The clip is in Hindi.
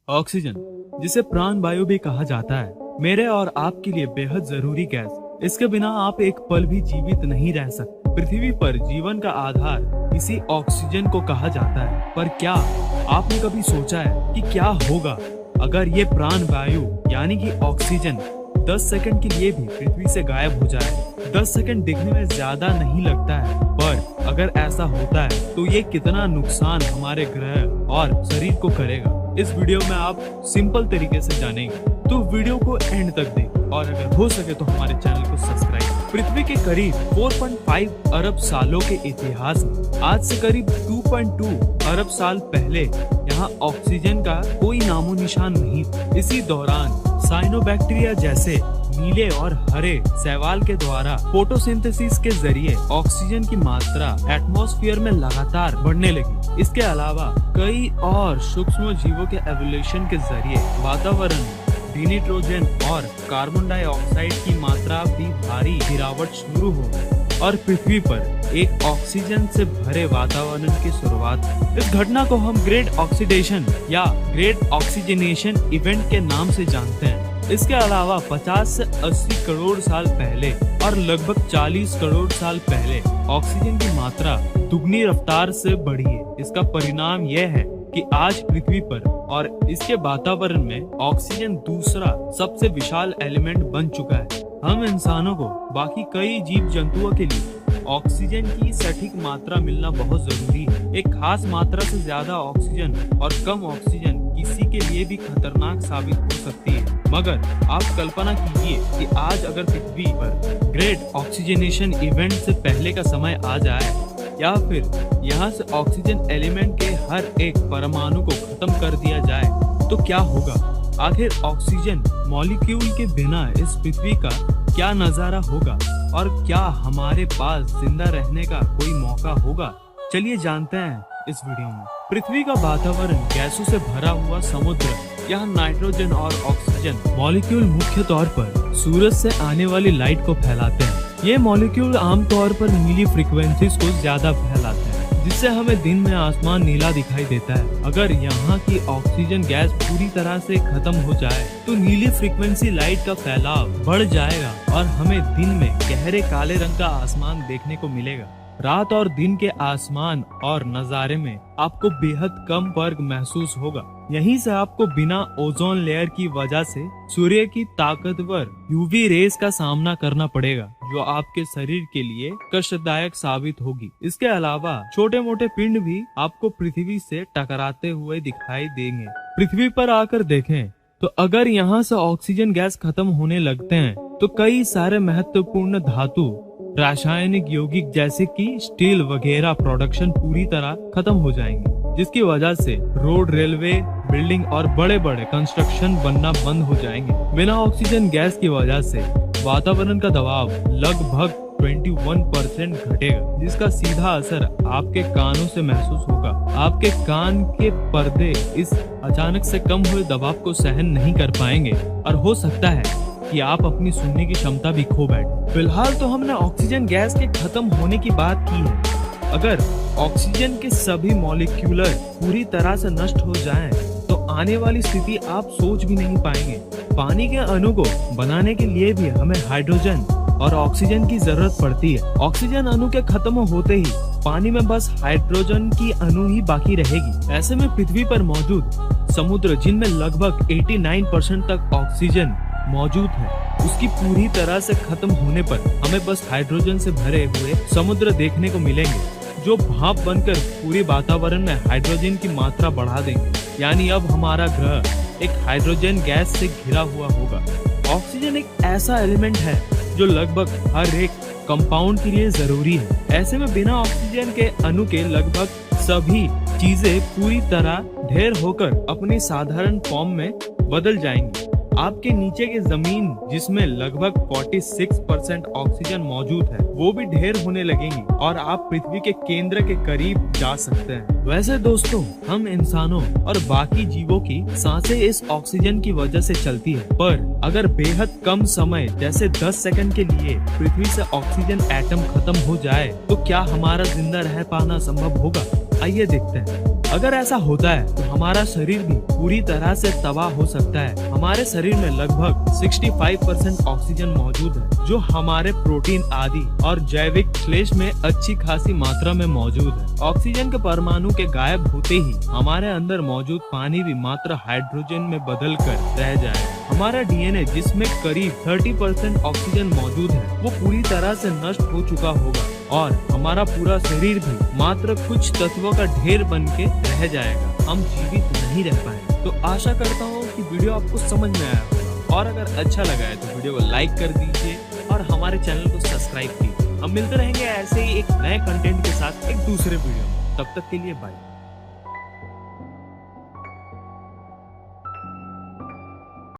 ऑक्सीजन, जिसे प्राण वायु भी कहा जाता है, मेरे और आपके लिए बेहद जरूरी गैस। इसके बिना आप एक पल भी जीवित नहीं रह सकते। पृथ्वी पर जीवन का आधार इसी ऑक्सीजन को कहा जाता है। पर क्या आपने कभी सोचा है कि क्या होगा अगर ये प्राण वायु यानी कि ऑक्सीजन 10 सेकंड के लिए भी पृथ्वी से गायब हो जाए? 10 सेकंड दिखने में ज्यादा नहीं लगता है, पर अगर ऐसा होता है तो ये कितना नुकसान हमारे ग्रह और शरीर को करेगा, इस वीडियो में आप सिंपल तरीके से जानेंगे। तो वीडियो को एंड तक दें और अगर हो सके तो हमारे चैनल को सब्सक्राइब। पृथ्वी के करीब 4.5 अरब सालों के इतिहास में आज से करीब 2.2 अरब साल पहले यहाँ ऑक्सीजन का कोई नामो निशान नहीं था। इसी दौरान साइनोबैक्टीरिया जैसे नीले और हरे शैवाल के द्वारा फोटोसिंथेसिस के जरिए ऑक्सीजन की मात्रा एटमॉस्फेयर में लगातार बढ़ने लगी। इसके अलावा कई और सूक्ष्म जीवों के एवोल्यूशन के जरिए वातावरण में डिनिट्रोजन और कार्बन डाइऑक्साइड की मात्रा भी भारी गिरावट शुरू हो गई और पृथ्वी पर एक ऑक्सीजन से भरे वातावरण की शुरुआत। इस घटना को हम ग्रेट ऑक्सीडेशन या ग्रेट ऑक्सीजनेशन इवेंट के नाम से जानते हैं। इसके अलावा 50 से 80 करोड़ साल पहले और लगभग 40 करोड़ साल पहले ऑक्सीजन की मात्रा दुगनी रफ्तार से बढ़ी है। इसका परिणाम यह है कि आज पृथ्वी पर और इसके वातावरण में ऑक्सीजन दूसरा सबसे विशाल एलिमेंट बन चुका है। हम इंसानों को बाकी कई जीव जंतुओं के लिए ऑक्सीजन की सटीक मात्रा मिलना बहुत जरूरी है। एक खास मात्रा से ज्यादा ऑक्सीजन और कम ऑक्सीजन किसी के लिए भी खतरनाक साबित हो सकती है। मगर आप कल्पना कीजिए कि आज अगर पृथ्वी पर ग्रेट ऑक्सीजनेशन इवेंट से पहले का समय आ जाए या फिर यहाँ से ऑक्सीजन एलिमेंट के हर एक परमाणु को खत्म कर दिया जाए तो क्या होगा? आखिर ऑक्सीजन मॉलिक्यूल के बिना इस पृथ्वी का क्या नजारा होगा और क्या हमारे पास जिंदा रहने का कोई मौका होगा? चलिए जानते हैं इस वीडियो में। पृथ्वी का वातावरण गैसों से भरा हुआ समुद्र, यहाँ नाइट्रोजन और ऑक्सीजन मॉलिक्यूल मुख्य तौर पर सूरज से आने वाली लाइट को फैलाते हैं। ये मॉलिक्यूल आमतौर पर नीली फ्रीक्वेंसीज को ज्यादा फैलाते हैं, जिससे हमें दिन में आसमान नीला दिखाई देता है। अगर यहाँ की ऑक्सीजन गैस पूरी तरह से खत्म हो जाए तो नीली फ्रीक्वेंसी लाइट का फैलाव बढ़ जाएगा और हमें दिन में गहरे काले रंग का आसमान देखने को मिलेगा। रात और दिन के आसमान और नजारे में आपको बेहद कम फर्क महसूस होगा। यहीं से आपको बिना ओजोन लेयर की वजह से सूर्य की ताकतवर यूवी रेस का सामना करना पड़ेगा, जो आपके शरीर के लिए कष्टदायक साबित होगी। इसके अलावा छोटे मोटे पिंड भी आपको पृथ्वी से टकराते हुए दिखाई देंगे। पृथ्वी पर आकर देखें तो अगर यहाँ से ऑक्सीजन गैस खत्म होने लगते हैं तो कई सारे महत्वपूर्ण धातु, रासायनिक यौगिक जैसे कि स्टील वगैरह प्रोडक्शन पूरी तरह खत्म हो जाएंगे, जिसकी वजह से रोड, रेलवे, बिल्डिंग और बड़े बड़े कंस्ट्रक्शन बनना बंद हो जाएंगे। बिना ऑक्सीजन गैस की वजह से वातावरण का दबाव लगभग 21% घटेगा, जिसका सीधा असर आपके कानों से महसूस होगा। आपके कान के पर्दे इस अचानक से कम हुए दबाव को सहन नहीं कर पाएंगे और हो सकता है कि आप अपनी सुनने की क्षमता भी खो बैठे। फिलहाल तो हमने ऑक्सीजन गैस के खत्म होने की बात की है। अगर ऑक्सीजन के सभी मॉलिक्यूलर पूरी तरह से नष्ट हो जाएं, तो आने वाली स्थिति आप सोच भी नहीं पाएंगे। पानी के अणु को बनाने के लिए भी हमें हाइड्रोजन और ऑक्सीजन की जरूरत पड़ती है। ऑक्सीजन अणु के खत्म होते ही पानी में बस हाइड्रोजन की अणु ही बाकी रहेगी। ऐसे में पृथ्वी पर मौजूद समुद्र, जिनमें लगभग 89% तक ऑक्सीजन मौजूद है, उसकी पूरी तरह से खत्म होने पर हमें बस हाइड्रोजन से भरे हुए समुद्र देखने को मिलेंगे, जो भाप बनकर पूरे वातावरण में हाइड्रोजन की मात्रा बढ़ा देंगे। यानी अब हमारा ग्रह एक हाइड्रोजन गैस से घिरा हुआ होगा। ऑक्सीजन एक ऐसा एलिमेंट है जो लगभग हर एक कंपाउंड के लिए जरूरी है। ऐसे में बिना ऑक्सीजन के अणु के लगभग सभी चीजें पूरी तरह ढेर होकर अपनी साधारण फॉर्म में बदल जाएंगी। आपके नीचे की जमीन, जिसमें लगभग 46% ऑक्सीजन मौजूद है, वो भी ढेर होने लगेंगी और आप पृथ्वी के केंद्र के करीब जा सकते हैं। वैसे दोस्तों, हम इंसानों और बाकी जीवों की सांसें इस ऑक्सीजन की वजह से चलती है, पर अगर बेहद कम समय जैसे 10 सेकंड के लिए पृथ्वी से ऑक्सीजन एटम खत्म हो जाए तो क्या हमारा जिंदा रह पाना संभव होगा? आइए देखते हैं। अगर ऐसा होता है तो हमारा शरीर भी पूरी तरह से तबाह हो सकता है। हमारे शरीर में लगभग 65% ऑक्सीजन मौजूद है, जो हमारे प्रोटीन आदि और जैविक श्लेष में अच्छी खासी मात्रा में मौजूद है। ऑक्सीजन के परमाणु के गायब होते ही हमारे अंदर मौजूद पानी भी मात्र हाइड्रोजन में बदल कर रह जाएगा। हमारा डीएनए, जिसमें करीब 30% ऑक्सीजन मौजूद है, वो पूरी तरह से नष्ट हो चुका होगा और हमारा पूरा शरीर भी मात्र कुछ तत्वों का ढेर बन के रह जाएगा। हम जीवित नहीं रह पाएंगे। तो आशा करता हूँ कि वीडियो आपको समझ में आया होगा, और अगर अच्छा लगा है तो वीडियो को लाइक कर दीजिए और हमारे चैनल को सब्सक्राइब कीजिए। हम मिलते रहेंगे ऐसे ही एक नए कंटेंट के साथ एक दूसरे वीडियो में। तब तक के लिए बाय।